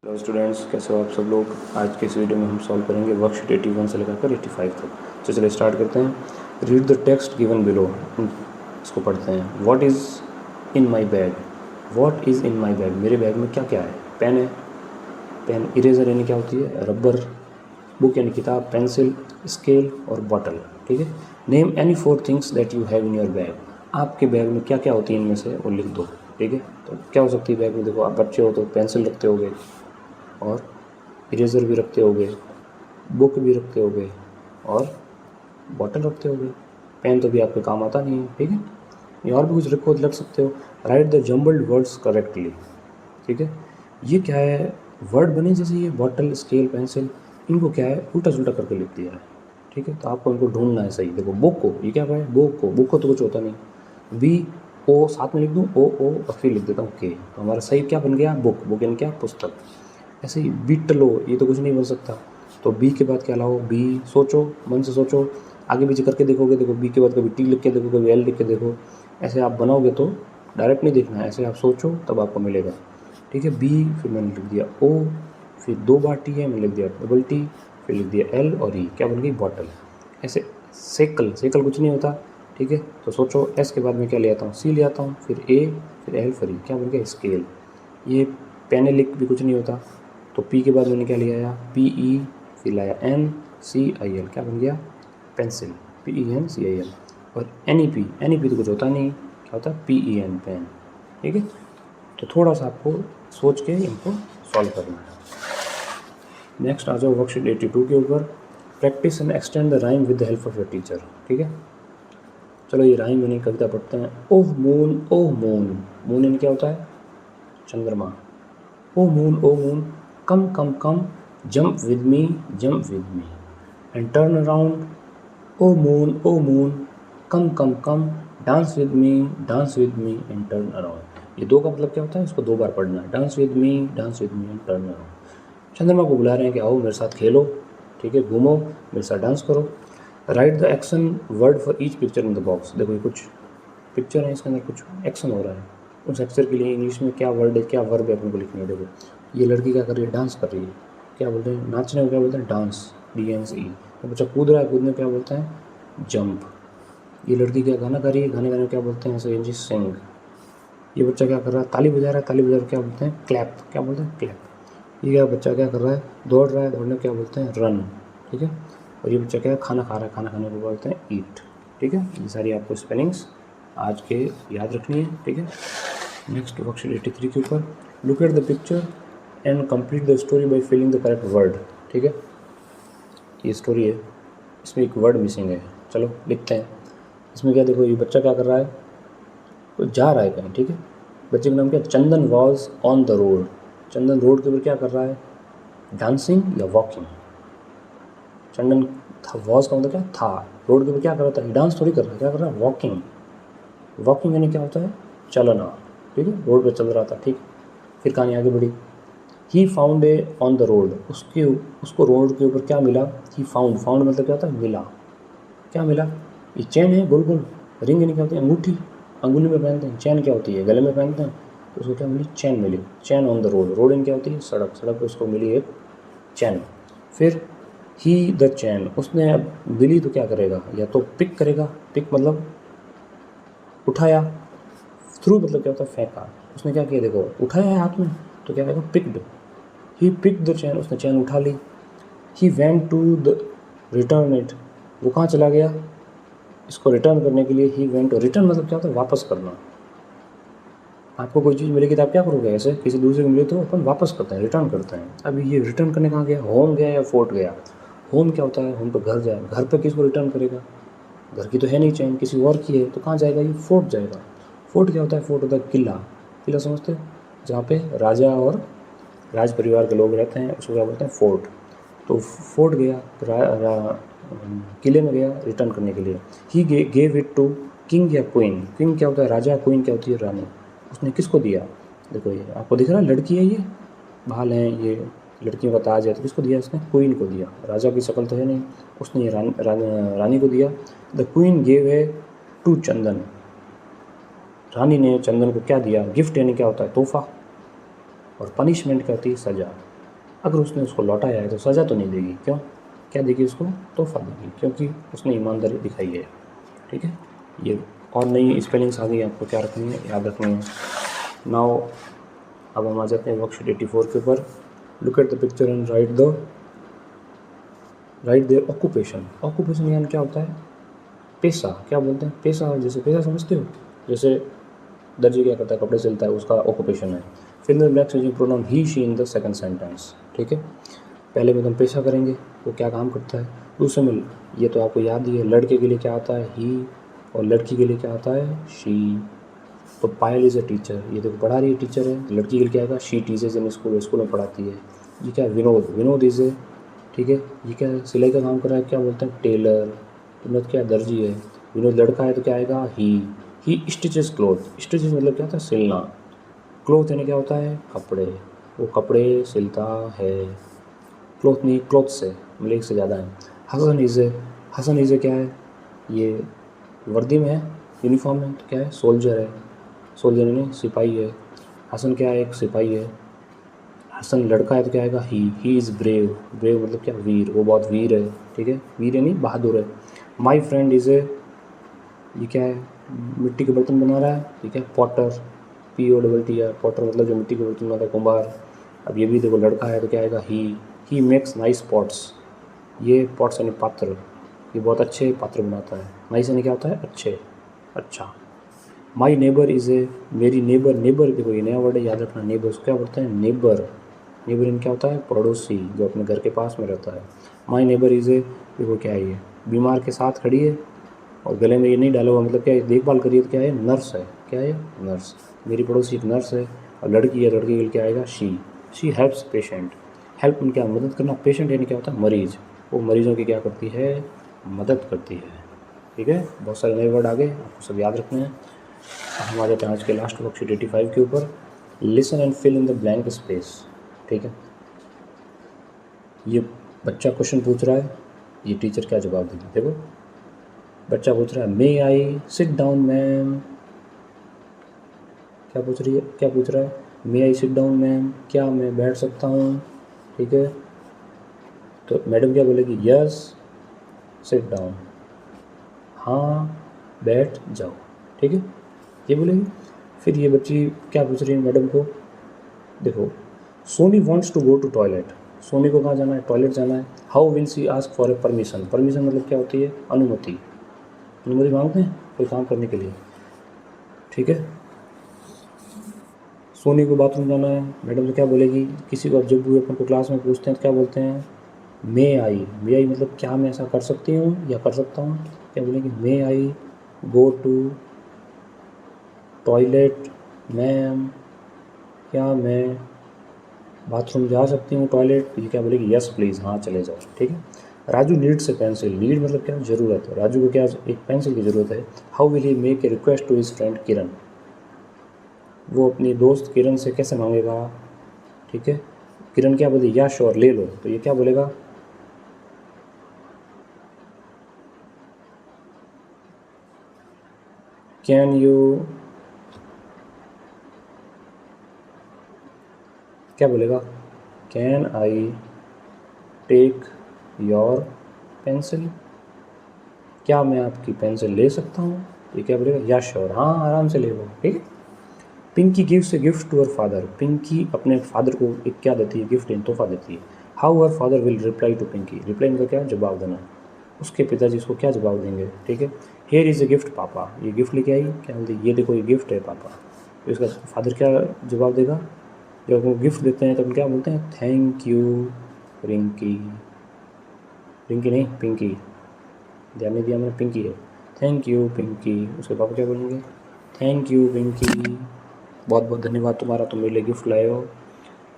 Hello students, कैसे हो आप सब लोग। आज के इस वीडियो में हम सॉल्व करेंगे वर्कशीट 81 से लेकर 85 तक। तो चलिए स्टार्ट करते हैं। Read the text given below. इसको पढ़ते हैं। What is in my bag. What is in my bag, मेरे बैग में क्या क्या है। पेन है, पेन। इरेजर यानी क्या होती है, रबर। बुक यानी किताब, पेंसिल, स्केल और बॉटल। ठीक है। Name any 4 things that you have in your bag. आपके बैग में क्या क्या होती है इनमें से वो लिख दो। ठीक है। तो क्या हो सकती है बैग में, देखो आप बच्चे हो तो पेंसिल रखते होगे और इरेज़र भी रखते होगे, बुक भी रखते होगे और बॉटल रखते होगे। पेन तो भी आपके काम आता नहीं है। ठीक है। ये और भी कुछ रखो लग सकते हो। Right the jumbled words correctly. ठीक है। ये क्या है, वर्ड बने जैसे ये बॉटल, स्केल, पेंसिल, इनको क्या है उल्टा सुल्टा करके लिख दिया है। ठीक है। तो आपको इनको ढूंढना है सही। देखो बुक को, ये क्या है, बुक को तो कुछ होता नहीं। बी ओ साथ में लिख दूँ, ओ और फिर लिख देता हूँ के। तो हमारा सही क्या बन गया, बुक। बुक यानी क्या, पुस्तक। ऐसे ही बिट लो, ये तो कुछ नहीं बन सकता। तो बी के बाद क्या लाओ, बी सोचो, मन से सोचो, आगे पीछे करके देखोगे। देखो बी के बाद कभी टी लिख के देखो, कभी एल लिख के देखो। ऐसे आप बनाओगे तो डायरेक्ट नहीं देखना है, ऐसे आप सोचो तब आपको मिलेगा। ठीक है। बी, फिर मैंने लिख दिया ओ, फिर 2 बार टी है, मैंने लिख दिया डबल टी, फिर लिख दिया एल और ई, क्या बन गई, बॉटल। ऐसे सेकल, सेकल कुछ नहीं होता। ठीक है। तो सोचो, एस के बाद में क्या ले आता हूँ, सी ले आता हूँ, फिर ए, फिर एल, फिर ई, क्या बन गया, स्केल। ये पेनेलिक भी कुछ नहीं होता। तो पी के बाद मैंने क्या लिया आया, पी ई, फिर लाया एन सी आई एल, क्या बन गया, pencil. P E N C I L. और एन ई पी तो कुछ होता नहीं, क्या होता है, पी ई एन, पेन। ठीक है। तो थोड़ा सा आपको सोच के इनको सॉल्व करना है। नेक्स्ट आ जाओ वर्कशीट 82 के ऊपर। Practice and extend the rhyme with the help of your teacher. ठीक है। चलो ये राइम यानी कविता पढ़ते हैं। Oh moon, oh moon. Moon यानी क्या होता है, चंद्रमा। Oh moon, come, come, come, jump with me, and turn around. O moon, come, come, dance with me, and turn around. ये दो का मतलब क्या होता है, इसको 2 बार पढ़ना है। Dance with me, and turn around। चंद्रमा को बुला रहे हैं कि आओ मेरे साथ खेलो। ठीक है, घूमो, मेरे साथ डांस करो। Right the action word for each picture in the box. देखो ये कुछ पिक्चर है, इसके अंदर कुछ एक्शन हो रहा है। उस अक्षर के लिए इंग्लिश में क्या वर्ड है, क्या वर्ब है, अपने को लिखनी है। देखो ये लड़की क्या कर रही है, डांस कर रही है। क्या बोलते हैं, नाचने को क्या बोलते हैं, डांस, DANCE। तो बच्चा कूद रहा है, कूदने को क्या बोलते हैं, जंप। ये लड़की क्या गाना गा रही है, गाने गाने को क्या बोलते हैं, ऐसे सिंग। ये बच्चा क्या कर रहा है, ताली बजा रहा है, ताली बजा रहा है, क्या बोलते हैं, क्लैप। क्या बोलते हैं, क्लैप। ये क्या बच्चा क्या कर रहा है, दौड़ रहा है, दौड़ने को क्या बोलते हैं, रन। ठीक है। और ये बच्चा क्या खाना खा रहा है, खाना खाने को बोलते हैं, ईट। ठीक है। ये सारी आपको स्पेलिंग्स आज के याद रखनी है। ठीक है। नेक्स्ट वर्कशीट 83 के ऊपर। Look at the picture and complete the story by filling the correct word. ठीक है। ये स्टोरी है, इसमें एक वर्ड मिसिंग है। चलो लिखते हैं। इसमें क्या, देखो ये बच्चा क्या कर रहा है, वो जा रहा है कहीं। ठीक है। बच्चे का नाम क्या है, Chandan was on the road. Chandan road के ऊपर क्या कर रहा है, डांसिंग या वॉकिंग। चंदन था, वॉज का मतलब क्या था, रोड के ऊपर क्या कर रहा था, डांस थोड़ी कर रहा है, क्या कर रहा है, वॉकिंग। वॉकिंग यानी क्या होता है, चलना। ठीक है। रोड पे चल रहा था। ठीक। फिर कहानी आगे बढ़ी। He found a on the road. उसको रोड के ऊपर क्या मिला, ही फाउंड। फाउंड मतलब क्या होता है, मिला। क्या मिला, ये चैन है गोल गोल। रिंग यानी क्या होती है, अंगूठी, अंगुली में पहनते हैं। चैन क्या होती है, गले में पहनते हैं। तो उसको क्या मिली, चैन मिली। चैन ऑन द रोड। रोड यानी क्या होती है, सड़क। सड़क पर उसको मिली एक चैन। फिर ही द चैन, उसने अब मिली तो क्या करेगा, या तो पिक करेगा। पिक मतलब उठाया। थ्रू मतलब क्या होता है, फेंका। उसने क्या किया, देखो उठाया है हाथ में, तो क्या करेगा, picked. He pick the chain, उसने चैन उठा ली। He went to the return it, वो कहाँ चला गया, इसको रिटर्न करने के लिए। ही वेंट, रिटर्न मतलब क्या होता है, वापस करना। आपको कोई चीज़ मिलेगी तो आप क्या करोगे, ऐसे किसी दूसरे को मिले तो अपन वापस करते हैं, रिटर्न करते हैं। अभी ये रिटर्न करने कहाँ गया, होम गया या फोर्ट गया। होम क्या होता है, होम तो घर जाए, घर पर किसको रिटर्न करेगा, घर की तो है नहीं चैन, किसी और की है, तो कहाँ जाएगा, ये फोर्ट जाएगा। फोर्ट क्या होता है, फोर्ट होता है किला। किला समझते हैं, जहाँ पे राजा और राज परिवार के लोग रहते हैं, उसको क्या बोलते हैं, फोर्ट। तो फोर्ट गया, किले में गया रिटर्न करने के लिए। He gave it to king या क्वीन। किंग क्या होता है, राजा। क्वीन क्या होती है, रानी। उसने किसको दिया, देखो ये आपको दिख रहा है, लड़की है, ये बाल हैं, ये लड़कियों का ताज है, तो किसको दिया उसने, क्वीन को दिया। राजा की शक्ल तो है नहीं, उसने ये रानी को दिया। द क्वीन गेव है टू चंदन। रानी ने चंदन को क्या दिया, गिफ्ट यानी क्या होता है, तोहफा। और पनिशमेंट क्या होती है, सजा। अगर उसने उसको लौटाया है तो सज़ा तो नहीं देगी, क्यों, क्या देगी उसको, तोहफा देगी, क्योंकि उसने ईमानदारी दिखाई है। ठीक है, ये और नई स्पेलिंग्स आ गई, आपको क्या रखनी है, याद रखनी है। नाउ अब हम आ जाते हैं वर्कशीट 84 के ऊपर। Look at the picture and write their occupation. Occupation यानी क्या होता है, पेशा, क्या बोलते हैं, पेशा, जैसे पेशा समझते हो, जैसे दर्जी क्या करता है, कपड़े सिलता है, उसका ऑक्यूपेशन है। फिर the black changing pronoun he she in the second sentence. ठीक है, पहले में हम पेशा करेंगे, वो क्या काम करता है। दूसरे में ये तो आपको याद ही है, लड़के के लिए क्या आता है ही, और लड़की के लिए क्या आता है शी। तो पायल इज़ अ टीचर, ये देखो पढ़ा रही है, टीचर है। लड़की के लिए क्या आएगा, she teachers in school, school में पढ़ाती है। ये क्या है, विनोद इज़ ए, ठीक है, ये क्या है, सिलाई का काम कर रहा है, क्या बोलते हैं, टेलर। विनोद क्या दर्जी है। विनोद लड़का है तो क्या आएगा, ही स्टिचेस क्लोथ। स्टिचेस मतलब क्या होता है, सिलना। क्लोथ यानी क्या होता है, कपड़े, वो कपड़े सिलता है। क्लोथ नहीं, क्लोथ्स है, मतलब एक से ज़्यादा है। हसन इज़ क्या है, ये वर्दी में है, यूनिफॉर्म में, तो क्या है, सोल्जर है। सोल्जर यानी सिपाही है। हसन क्या है, एक सिपाही है। हसन लड़का है तो क्या आएगा, ही इज़ ब्रेव। ब्रेव मतलब क्या, वीर, वो बहुत वीर है। ठीक है, वीर यानी बहादुर है। माई फ्रेंड इज़ ए, ये क्या है, मिट्टी के बर्तन बना रहा है, ठीक है, पॉटर, POTT है, पॉटर मतलब जो मिट्टी के बर्तन बनाता है, कुम्हार। अब ये भी देखो लड़का है तो क्या आएगा, ही मेक्स नाइस पॉट्स। ये पॉट्स यानी पात्र, ये बहुत अच्छे पात्र बनाता है। नाइस यानी क्या होता है, अच्छे, अच्छा। माई नेबर इज़ ए, मेरी नेबर, नेबर देखो ये नया वर्ड है, याद रखना। नेबर क्या बोलते हैं, नेबर। नेबर इन क्या होता है, पड़ोसी, जो अपने घर के पास में रहता है। माई नेबर इज़ ए, देखो क्या है, ये बीमार के साथ खड़ी है और गले में ये नहीं डाला हुआ, मतलब क्या है, देखभाल करिए, तो क्या है, नर्स है। क्या है, नर्स। मेरी पड़ोसी एक नर्स है। और लड़की है, लड़की के लिए क्या आएगा, शी हेल्प्स पेशेंट। हेल्प में क्या, मदद करना। पेशेंट यानी क्या होता है, मरीज़, वो मरीज़ों की क्या करती है, मदद करती है। ठीक है, बहुत सारे नए वर्ड आ गए, आपको सब याद रखने हैं। हम आ जाते हैं आज के लास्ट वर्कशीट 85 के ऊपर। Listen and fill in the blank space. ठीक है, ये बच्चा क्वेश्चन पूछ रहा है, ये टीचर क्या जवाब देगी। देखो बच्चा पूछ रहा है, मे आई सिट डाउन मैम। क्या पूछ रहा है, मे आई सिट डाउन मैम, क्या मैं बैठ सकता हूँ। ठीक है, तो मैडम क्या बोलेगी, यस सिट डाउन, हाँ बैठ जाओ। ठीक है, ये बोलेगी। फिर ये बच्ची क्या पूछ रही है मैडम को, देखो, Soni wants to go to toilet. Soni को कहाँ जाना है, टॉयलेट जाना है। How will she ask for a permission. Permission मतलब क्या होती है, अनुमति। अनुमति मांगते हैं कोई काम करने के लिए। ठीक है, सोनी को बाथरूम जाना है, मैडम से क्या बोलेगी, किसी को जब भी अपन को क्लास में पूछते हैं तो क्या बोलते हैं, मे आई मतलब क्या मैं ऐसा कर सकती हूँ या कर सकता हूँ। क्या बोलेंगे, मे I go to toilet ma'am, क्या मैं बाथरूम जा सकती हूँ, टॉयलेट। ये क्या बोलेगी, यस प्लीज़, हाँ चले जाओ। ठीक है, Raju needs a pencil. Need मतलब क्या, ज़रूरत है। राजू को क्या, एक पेंसिल की ज़रूरत है। How will he make a request to his friend Kiran. वो अपनी दोस्त किरण से कैसे मांगेगा। ठीक है, किरण क्या बोले, या श्योर ले लो, तो ये क्या बोलेगा, कैन यू, क्या बोलेगा, can I take your pencil, क्या मैं आपकी पेंसिल ले सकता हूँ। ये क्या बोलेगा, या श्योर, हाँ आराम से ले लो। ठीक है, Pinky gives a gift to her father. Pinky अपने फादर को एक क्या देती है, गिफ्ट, इन तोहफा देती है। How her father will reply to Pinky. Reply मतलब क्या, जवाब देना। उसके पिताजी इसको क्या जवाब देंगे। ठीक है, हेयर इज़ ए गिफ्ट पापा। ये गिफ्ट लेके आई, क्या बोलते, ये देखो ये गिफ्ट है पापा। तो इसका फादर क्या जवाब देगा, जब वो गिफ्ट देते हैं तब क्या बोलते हैं, थैंक यू रिंकी। रिंकी नहीं, पिंकी, ध्यान नहीं दिया मैंने, पिंकी है। Thank you Pinky. उसके पापा क्या बोलेंगे, थैंक यू पिंकी, बहुत बहुत धन्यवाद तुम्हारा, तुम मेरे लिए गिफ्ट लाए हो।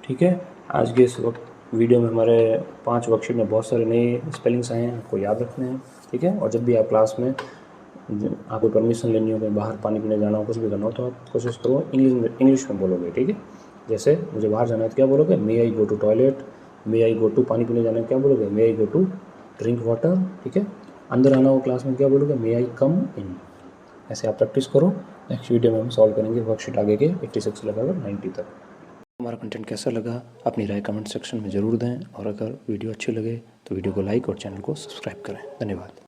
ठीक है, आज के इस वक्त वीडियो में हमारे 5 वर्कशीट में बहुत सारे नए स्पेलिंग्स आए हैं, आपको याद रखने हैं। ठीक है, और जब भी आप क्लास में आपको परमिशन लेनी हो, कहीं बाहर पानी पीने जाना हो, कुछ भी करना हो, तो आप कोशिश करो इंग्लिश में बोलोगे। ठीक है, जैसे मुझे बाहर जाना है तो क्या बोलोगे, may I go to toilet. May I go to पानी पीने जाना है क्या बोलोगे, may I go to drink water. ठीक है, अंदर आना हो क्लास में क्या बोलोगे, मे आई कम इन। ऐसे आप प्रैक्टिस करो। नेक्स्ट वीडियो में हम सॉल्व करेंगे वर्कशीट आगे के 86 लगाकर 90 तक। हमारा कंटेंट कैसा लगा अपनी राय कमेंट सेक्शन में ज़रूर दें और अगर वीडियो अच्छी लगे तो वीडियो को लाइक और चैनल को सब्सक्राइब करें। धन्यवाद।